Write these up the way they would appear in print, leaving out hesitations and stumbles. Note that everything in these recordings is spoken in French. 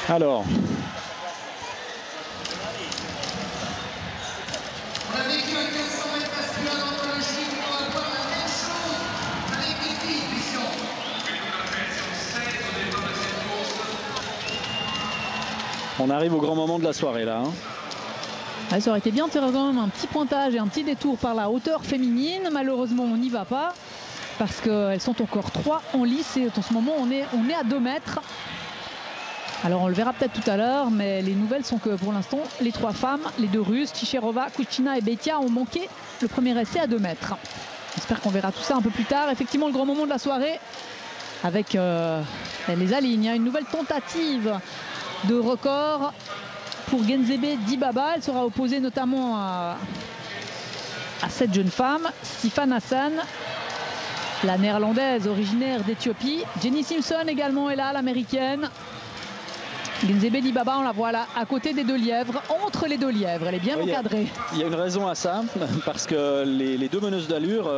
Alors. On arrive au grand moment de la soirée là. Ah, ça aurait été bien de faire quand même un petit pointage et un petit détour par la hauteur féminine. Malheureusement, on n'y va pas parce qu'elles sont encore 3 en lice et en ce moment, on est à 2 mètres. Alors on le verra peut-être tout à l'heure, mais les nouvelles sont que pour l'instant, les 3 femmes, les 2 Russes, Ticherova, Kuchina et Betia ont manqué le premier essai à 2 mètres. J'espère qu'on verra tout ça un peu plus tard. Effectivement, le grand moment de la soirée avec les alignes. Une nouvelle tentative de record pour Genzebe Dibaba. Elle sera opposée notamment à cette jeune femme, Sifan Hassan, la néerlandaise originaire d'Éthiopie. Jenny Simpson également est là, l'américaine. Genzebe Dibaba, on la voit là, à côté des 2 lièvres, entre les 2 lièvres. Elle est bien encadrée. Il y a une raison à ça, parce que les 2 meneuses d'allure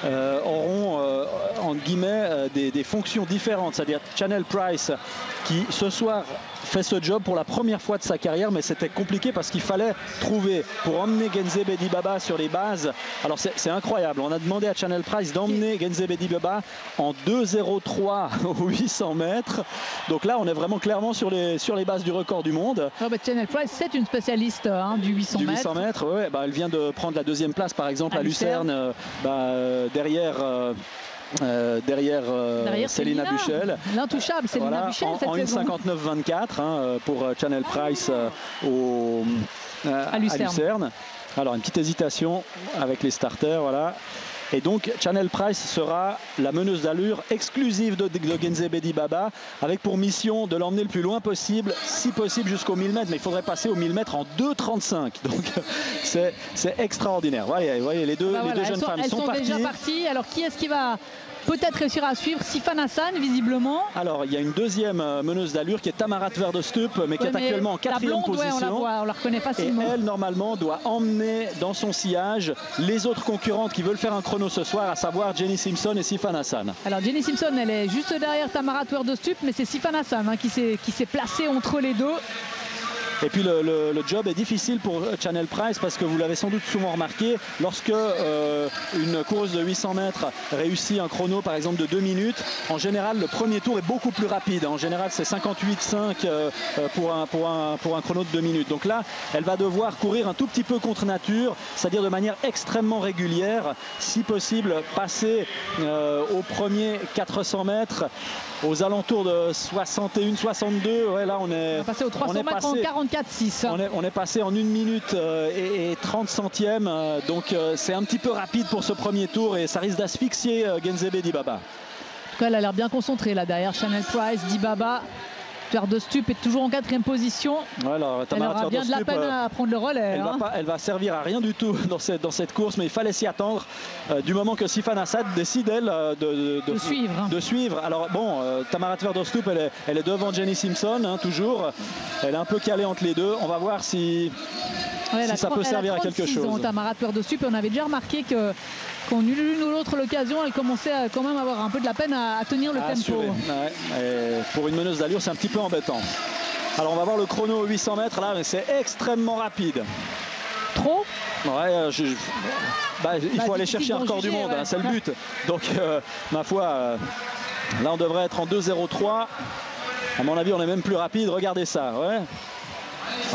auront, entre guillemets, des fonctions différentes. C'est-à-dire Chanel Price, qui ce soir fait ce job pour la première fois de sa carrière, mais c'était compliqué parce qu'il fallait trouver pour emmener Genzebe Dibaba sur les bases. Alors c'est incroyable, on a demandé à Chanel Price d'emmener Genzebe Dibaba en 2,03 aux 800 mètres. Donc là on est vraiment clairement sur les bases du record du monde. Chanel Price, c'est une spécialiste du 800 mètres. 800 mètres, ouais, elle vient de prendre la 2e place par exemple à Lucerne, derrière Célina Buchel. L'intouchable Célina Buchel. En 1,59,24 pour Chanel Price à Lucerne. Alors une petite hésitation avec les starters, voilà. Et donc Chanel Price sera la meneuse d'allure exclusive de Genzebe Dibaba, avec pour mission de l'emmener le plus loin possible, si possible jusqu'au 1000 mètres, mais il faudrait passer au 1000 mètres en 2,35. Donc c'est extraordinaire. Vous voyez, les deux jeunes femmes sont parties. Elles sont déjà parties. Alors qui est-ce qui va peut-être réussir à suivre? Sifan Hassan, visiblement. Alors il y a une 2e meneuse d'allure qui est Tamarat Verdestup, mais qui est actuellement en 4e position. On la reconnaît facilement. Et elle normalement doit emmener dans son sillage les autres concurrentes qui veulent faire un chrono ce soir, à savoir Jenny Simpson et Sifan Hassan. Alors Jenny Simpson, elle est juste derrière Tamarat Verdestup, mais c'est Sifan Hassan qui s'est placé entre les 2. Et puis le job est difficile pour Chanel Price parce que vous l'avez sans doute souvent remarqué, lorsque une coureuse de 800 mètres réussit un chrono par exemple de 2 minutes, en général le premier tour est beaucoup plus rapide. En général c'est 58,5 pour un chrono de 2 minutes. Donc là elle va devoir courir un tout petit peu contre nature, c'est-à-dire de manière extrêmement régulière, si possible passer au premier 400 mètres aux alentours de 61-62. Ouais, là on est passé aux 300 mètres en 44,6. On est passé en 1 minute et 30 centièmes. Donc c'est un petit peu rapide pour ce premier tour et ça risque d'asphyxier Genzebe Dibaba. En tout cas, elle a l'air bien concentrée là derrière Chanel Price, Dibaba. Verdestup est toujours en 4e position. Alors, elle aura bien de la peine à prendre le relais. Elle va servir à rien du tout dans cette course, mais il fallait s'y attendre du moment que Sifan Hassan décide elle de suivre. Alors bon, Tamarat Verdestup elle est devant Jenny Simpson toujours. Elle est un peu calée entre les deux. On va voir si ça peut servir à quelque chose. Tamarat Verdestup, on avait déjà remarqué que qu'en l'une ou l'autre l'occasion, elle commençait à quand même avoir un peu de la peine à tenir le tempo. Ouais, pour une meneuse d'allure, c'est un petit peu embêtant. Alors on va voir le chrono aux 800 mètres là, mais c'est extrêmement rapide. Trop? Ouais, il faut aller chercher un record du monde, c'est le but. Donc ma foi, là on devrait être en 2,03. À mon avis, on est même plus rapide. Regardez ça, ouais.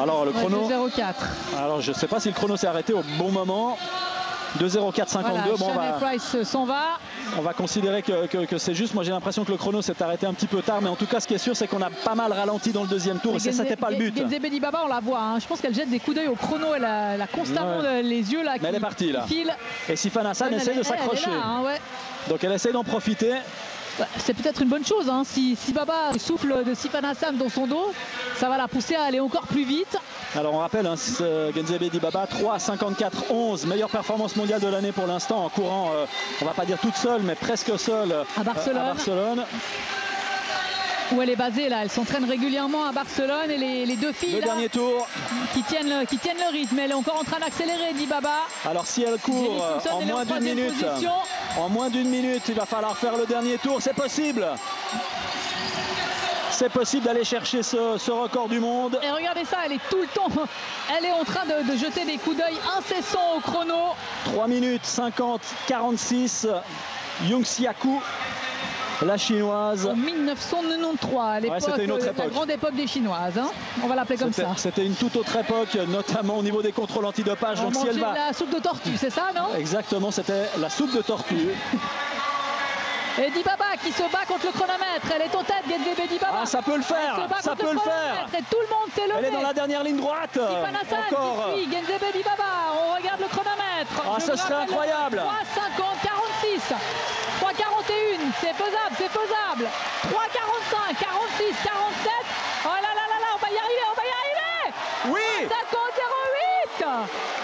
Alors le chrono. 2,04. Alors je sais pas si le chrono s'est arrêté au bon moment. 2,04,52. Voilà, bon, Price s'en va. On va considérer que c'est juste. Moi j'ai l'impression que le chrono s'est arrêté un petit peu tard, mais en tout cas ce qui est sûr c'est qu'on a pas mal ralenti dans le 2e tour et ça c'était pas le but. Genzebe Dibaba, on la voit, je pense qu'elle jette des coups d'œil au chrono, elle a constamment les yeux là qui, elle est partie là. Filent. Et Sifan Hassan essaie de s'accrocher. Donc elle essaie d'en profiter. C'est peut-être une bonne chose, si Baba souffle de Sifan Hassan dans son dos, ça va la pousser à aller encore plus vite. Alors on rappelle, Genzebe Dibaba 3,54,11, meilleure performance mondiale de l'année pour l'instant en courant, on va pas dire toute seule, mais presque seule à Barcelone. où elle est basée là. Elle s'entraîne régulièrement à Barcelone et les deux filles le là, dernier tour qui tiennent le rythme. Elle est encore en train d'accélérer, Dibaba. Alors si elle court en moins d'une minute, il va falloir faire le dernier tour, c'est possible. C'est possible d'aller chercher ce record du monde. Et regardez ça, elle est tout le temps, elle est en train de jeter des coups d'œil incessants au chrono. 3 minutes 50, 46, Yung Xiaku, la chinoise. En 1993, à l'époque, c'était une autre époque. La grande époque des Chinoises. Hein. On va l'appeler comme ça. C'était une toute autre époque, notamment au niveau des contrôles antidopage. On mangeait de la soupe de tortue, c'est ça, non? Exactement, c'était la soupe de tortue. Et Dibaba qui se bat contre le chronomètre. Elle est en tête, Genzebe Dibaba. Ah, ça peut le faire, ça peut le faire. Et tout le monde s'est levé. Elle est dans la dernière ligne droite. Tifana Hassan encore. qui suit Genzebe Dibaba. On regarde le chronomètre. Ah, ce serait incroyable. 3,50, 46. 3,41. C'est faisable, c'est faisable. 3,45, 46, 47. Oh là là là là, on va y arriver, on va y arriver. Oui. 50,08.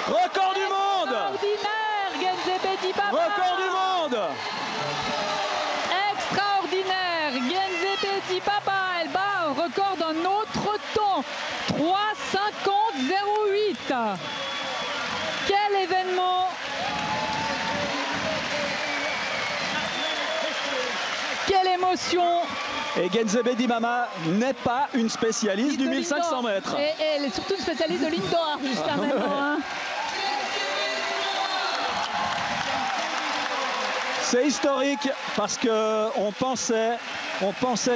Record du monde. Extraordinaire, Genzebe Dibaba. Record du monde. Extraordinaire, Genzebe Dibaba, elle bat un record d'un autre temps, 3,50,08. Quel événement! Quelle émotion! Et Genzebe Dibaba n'est pas une spécialiste du 1500 mètres. Et elle est surtout une spécialiste de l'indoor jusqu'à maintenant. Hein. C'est historique parce qu'on pensait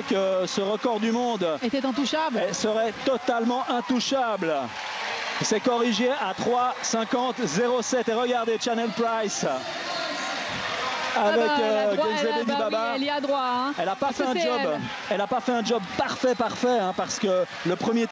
que ce record du monde était intouchable. Serait totalement intouchable. C'est corrigé à 3,50,07. Et regardez Chanel Price avec Genzebe Dibaba. Elle y a droit. Hein. Elle n'a pas fait un job. Elle n'a pas fait un job parfait, hein, parce que le premier